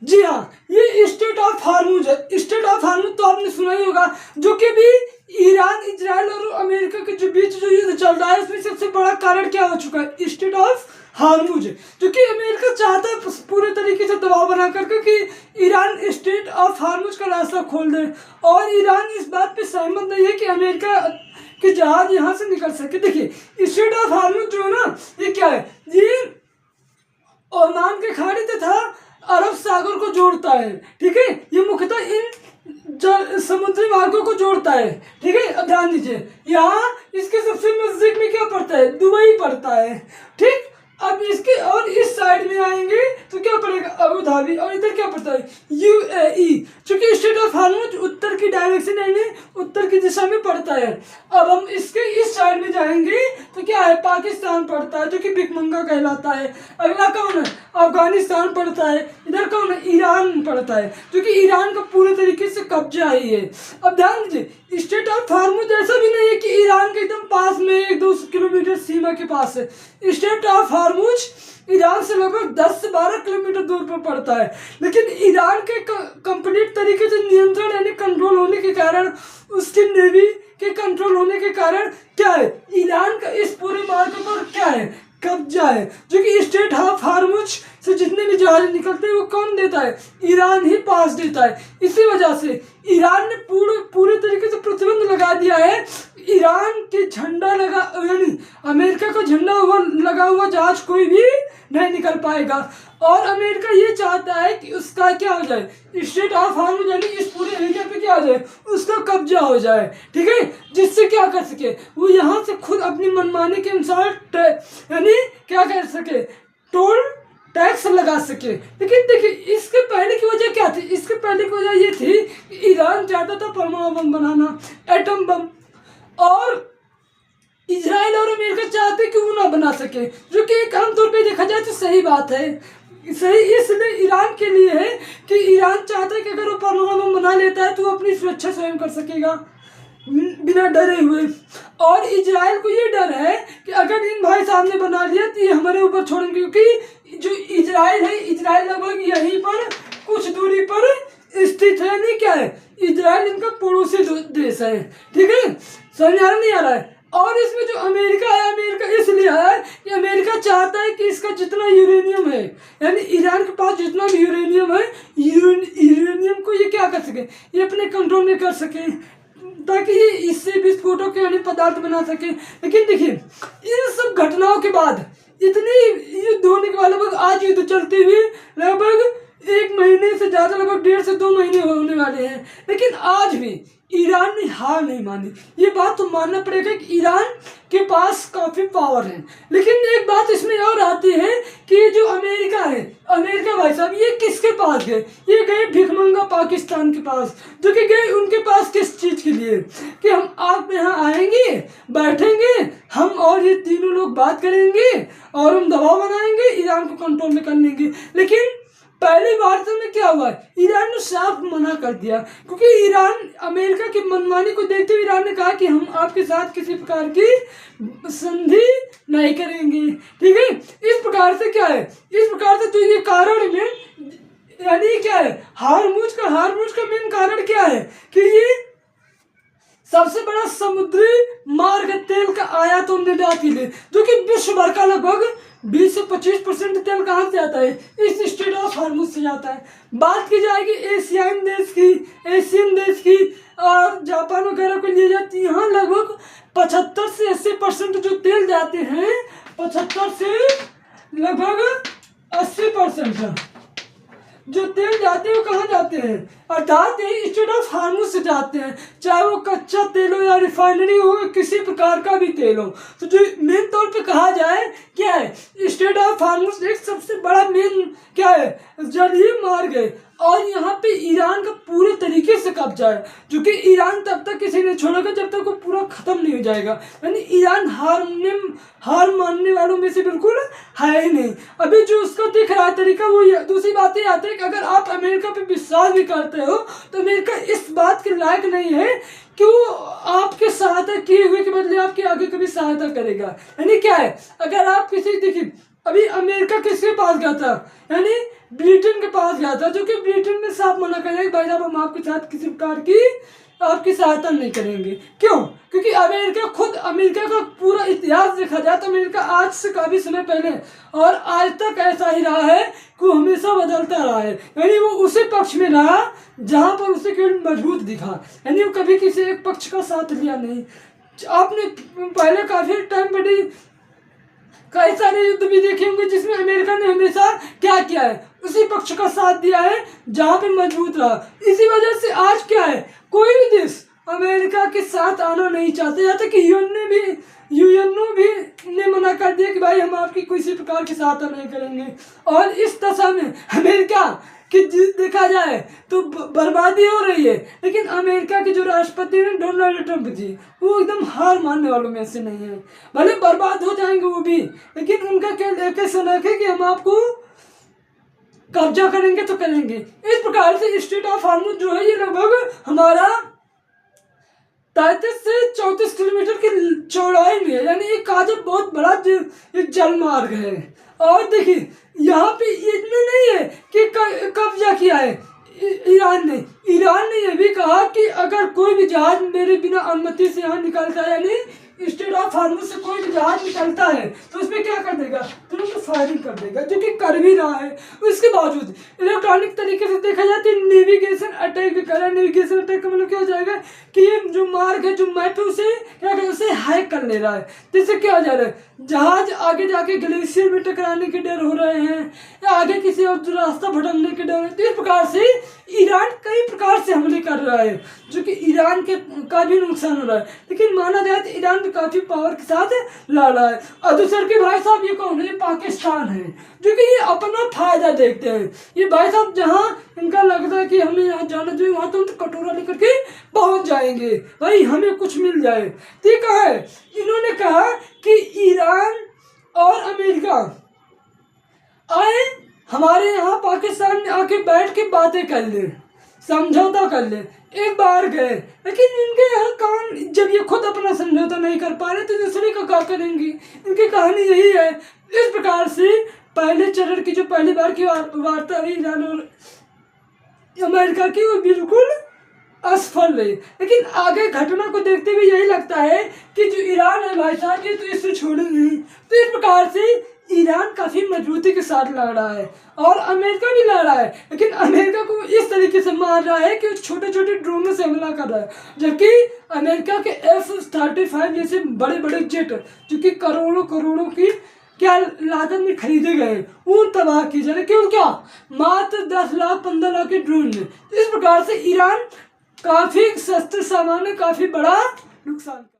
जी हाँ, ये state of Hormuz है। स्टेट ऑफ हार्मुज तो आपने सुना ही होगा, जो कि भी ईरान, इजराइल और अमेरिका के जो बीच जो युद्ध चल रहा है, उसमें सबसे बड़ा कारण क्या हो चुका है? State of Hormuz. क्योंकि अमेरिका चाहता है पूरे तरीके से दबाव बना करके कि ईरान स्टेट ऑफ हार्मुज का रास्ता खोल दे, और ईरान इस बात पे सहमत नहीं है कि अमेरिका के जहाज यहाँ से निकल सके। देखिए, स्टेट ऑफ हार्मुज जो है ना, ये क्या है? ये ओमान के खाड़ी तथा अरब सागर को जोड़ता है। ठीक है, ये मुख्यतः इन समुद्री मार्गों को जोड़ता है। ठीक है, अब ध्यान दीजिए, यहाँ इसके सबसे नजदीक में क्या पड़ता है? दुबई पड़ता है। ठीक, अब इसके और इस साइड में आएंगे तो क्या पड़ेगा? Abu Dhabi. और इधर क्या पड़ता है? यूएई। चूंकि स्टेट ऑफ हार्मुज उत्तर की डायरेक्शन यानी उत्तर की दिशा में पड़ता है। अब हम इसके इस साइड में जाएंगे तो क्या है? पाकिस्तान पड़ता है, जो कि भिखमंगा कहलाता है। अगला कौन है? अफगानिस्तान पड़ता है। इधर कौन है? ईरान पड़ता है, जो कि ईरान का पूरे तरीके से कब्जा है ये। अब ध्यान दीजिए, स्टेट ऑफ हार्मुज ऐसा भी नहीं है कि ईरान के एकदम पास में 1-2 किलोमीटर सीमा के पास है। स्टेट ऑफ हार्मुज ईरान से लगभग 10 से 12 किलोमीटर दूर पर पड़ता है, लेकिन ईरान के कंप्लीट तरीके से नियंत्रण यानी कंट्रोल होने के कारण, उसकी नेवी के कंट्रोल होने के कारण क्या है? ईरान का इस पूरे मार्ग पर क्या है? कब्जा है। जो कि स्टेट ऑफ हार्मुज से जितने भी जहाज निकलते हैं वो कौन देता है? ईरान ही पास देता है। इसी वजह से ईरान ने पूरे तरीके से प्रतिबंध लगा दिया है। ईरान के झंडा लगा यानी अमेरिका का झंडा लगा हुआ जहाज कोई भी नहीं निकल पाएगा। और अमेरिका ये चाहता है कि उसका क्या हो जाए? स्टेट ऑफ हार्मुज यानी इस पूरे एरिया पे क्या हो जाए? उसका कब्जा हो जाए। ठीक है, जिससे क्या कर सके? वो यहाँ से खुद अपनी मनमानी के अनुसार यानी क्या कर सके? टोल टैक्स लगा सके। लेकिन देखिए, इसके पहले की वजह क्या थी? इसके पहले की वजह ये थी कि ईरान चाहता था परमाणु बम बनाना, एटम बम, और इजराइल और अमेरिका चाहते कि वो ना बना सके, जो कि एक आमतौर पे देखा जाए तो सही बात है। सही इसलिए ईरान के लिए है कि ईरान चाहता है कि अगर वो परमाणु बम बना लेता है तो वो अपनी सुरक्षा स्वयं कर सकेगा बिना डरे हुए। और इजराइल को ये डर है कि अगर इन भाई साहब ने बना लिया तो ये हमारे ऊपर छोड़ेंगे, क्योंकि जो इजराइल है, इजराइल लगभग यहीं पर कुछ दूरी पर स्थित है। नहीं क्या है? इजराइल इनका पड़ोसी देश है। ठीक है, समझ आ रहा नहीं आ रहा है? और इसमें जो अमेरिका है, अमेरिका इसलिए है कि अमेरिका चाहता है कि इसका जितना यूरेनियम है, यानी ईरान के पास जितना भी यूरेनियम है, यूरेनियम को ये क्या कर सके? ये अपने कंट्रोल में कर सके, ताकि ये इससे विस्फोटों के यानी पदार्थ बना सके। लेकिन देखिए, इन सब घटनाओं के बाद, इतनी युद्ध होने के बाद, लगभग आज युद्ध चलते हुए लगभग 1 महीने से ज़्यादा, लगभग 1.5 से 2 महीने होने वाले हैं, लेकिन आज भी ईरान ने हार नहीं मानी। ये बात तो मानना पड़ेगा कि ईरान के पास काफ़ी पावर है। लेकिन एक बात इसमें और आती है कि जो अमेरिका है, अमेरिका भाई साहब, ये किसके पास गए? ये गए भिखमंगा पाकिस्तान के पास, जो कि गए उनके पास किस चीज़ के लिए? कि हम आप यहाँ आएंगे, बैठेंगे, हम और ये तीनों लोग बात करेंगे और हम दबाव बनाएंगे, ईरान को कंट्रोल में कर लेंगे। लेकिन पहली बार में क्या हुआ? ईरान ने साफ मना कर दिया, क्योंकि ईरान अमेरिका की मनमानी को देखते हुए ईरान ने कहा कि हम आपके साथ किसी प्रकार की संधि नहीं करेंगे। ठीक है, इस प्रकार से क्या है? इस प्रकार से तो ये कारण में यानी क्या है? हार्मुज का मेन कारण क्या है? कि ये सबसे बड़ा समुद्री मार्ग तेल का आयात और निर्यात के लिए, जो कि विश्व भर का लगभग 20 से 25% तेल कहाँ से आता है? इस स्टेट ऑफ हार्मुज से जाता है। बात की जाएगी एशियन देश की और जापान वगैरह को लिए जाती है, यहाँ लगभग 75 से 80% जो तेल जाते हैं, 75 से लगभग 80% जो तेल जाते हैं वो कहाँ जाते हैं? अर्थात स्टेट ऑफ हार्मुज से जाते हैं, चाहे वो कच्चा तेल हो या रिफाइनरी हो, किसी प्रकार का भी तेल हो। तो जो मेन तौर पे कहा जाए क्या है? स्टेट ऑफ हार्मुज एक सबसे बड़ा मेन क्या है? जलीय मार्ग है, और यहाँ पे ईरान का पूरे तरीके से कब्जा है, जो कि ईरान तब तक किसी ने छोड़ेगा जब तक वो पूरा खत्म नहीं हो जाएगा। यानी ईरान हार मानने वालों में से बिल्कुल है ही नहीं। अभी जो उसका दिख रहा है तरीका, वो दूसरी बात ये आती है कि अगर आप अमेरिका पे विश्वास भी करते हो तो अमेरिका इस बात के लायक नहीं है कि वो आपके सहायता किए हुए के बदले आपके आगे कभी सहायता करेगा। यानी क्या है? अगर आप किसी देखिए अभी अमेरिका किसके पास गया था, यानी ब्रिटेन के पास गया था, जो कि ब्रिटेन ने साफ मना कर दिया कि भाई साहब हम आपके साथ किसी प्रकार की आपकी सहायता नहीं करेंगे। क्यों? क्योंकि अमेरिका का पूरा इतिहास देखा जाए तो अमेरिका आज से काफ़ी समय पहले और आज तक ऐसा ही रहा है कि वो हमेशा बदलता रहा है, यानी वो उसी पक्ष में रहा जहाँ पर उसे केवल मजबूत दिखा, यानी वो कभी किसी एक पक्ष का साथ लिया नहीं। आपने पहले काफ़ी टाइम पहले कई सारे युद्ध भी देखे होंगे जिसमें अमेरिका ने हमेशा क्या किया है, उसी पक्ष का साथ दिया है जहाँ पे मजबूत रहा। इसी वजह से आज क्या है, कोई भी देश अमेरिका के साथ आना नहीं चाहते, यहाँ तक कि यूएनओ भी ने मना कर दिया कि भाई हम आपकी किसी प्रकार की सहायता नहीं करेंगे। और इस दशा में अमेरिका कि देखा जाए तो बर्बादी हो रही है, लेकिन अमेरिका के जो राष्ट्रपति हैं डोनाल्ड ट्रंप जी, वो एकदम हार मानने वालों में से नहीं है। भले बर्बाद हो जाएंगे वो भी, लेकिन उनका क्या सनक है कि हम आपको कब्जा करेंगे तो करेंगे। इस प्रकार से स्ट्रेट ऑफ हार्मुज जो है ये लगभग हमारा 33 से 34 किलोमीटर की चौड़ाई में है, यानी एक काफी बहुत बड़ा एक जल मार्ग है। और देखिए यहाँ पे इतना नहीं है कि कब्जा किया है ईरान ने यह भी कहा कि अगर कोई भी जहाज मेरे बिना अनुमति से यहाँ निकलता है, यानी स्ट्रेट ऑफ हार्मुज से कोई भी जहाज निकलता है तो उसमें क्या कर देगा, तुरंत फायरिंग कर देगा, जो कि कर भी रहा है। उसके बावजूद इलेक्ट्रॉनिक तरीके से देखा जाए तो नेविगेशन अटैक भी कर रहा है। नेविगेशन अटैक का मतलब क्या हो जाएगा कि ये जो मार्ग है, जो मैप है, उसे क्या कर उसे हैक कर ले रहा है। जिससे क्या हो जा रहा है, जहाज आगे जाके ग्लेशियर में टकराने के डर हो रहे हैं या आगे किसी और रास्ता भटकने के डर है। तो इस प्रकार से ईरान कई प्रकार से हमले कर रहा है, जो कि ईरान के का भी नुकसान हो रहा है। लेकिन माना जाए तो ईरान भी काफी पावर के साथ लड़ रहा है। और दूसरे के भाई साहब ये कौन है, ये पाकिस्तान है, जो कि ये अपना फायदा देखते हैं। ये भाई साहब जहाँ इनका लगता है कि हमें यहाँ जाना चाहिए, वहाँ तो कटोरा लेकर के पहुँच जाएंगे, भाई हमें कुछ मिल जाए। ठीक है, इन्होंने कहा कि ईरान और अमेरिका आए हमारे यहाँ पाकिस्तान में आके बैठ के बातें कर ले, समझौता कर ले। एक बार गए, लेकिन इनके यहाँ कौन, जब ये खुद अपना समझौता नहीं कर पा रहे तो दूसरे का क्या करेंगे। इनकी कहानी यही है। इस प्रकार से पहले चरण की जो पहली बार की वार्ता हुई ईरान और अमेरिका की, वो बिल्कुल असफल रही। लेकिन आगे घटना को देखते हुए यही लगता है कि जो ईरान है भाई साहब, ये तो इसे छोड़ेंगे नहीं। तो इस प्रकार से ईरान काफी मजबूती के साथ लड़ रहा है और अमेरिका भी लड़ रहा है, लेकिन अमेरिका को इस तरीके से मार रहा है कि छोटे छोटे ड्रोनों से हमला कर रहा है। जबकि अमेरिका के F-35 जैसे बड़े बड़े जेट, जो कि करोड़ों की क्या लागत में खरीदे गए, उन तबाह की जा रहे, क्यों क्या मात्र 10 लाख 15 लाख के ड्रोन में। इस प्रकार से ईरान काफी शस्त्र सामान में काफी बड़ा नुकसान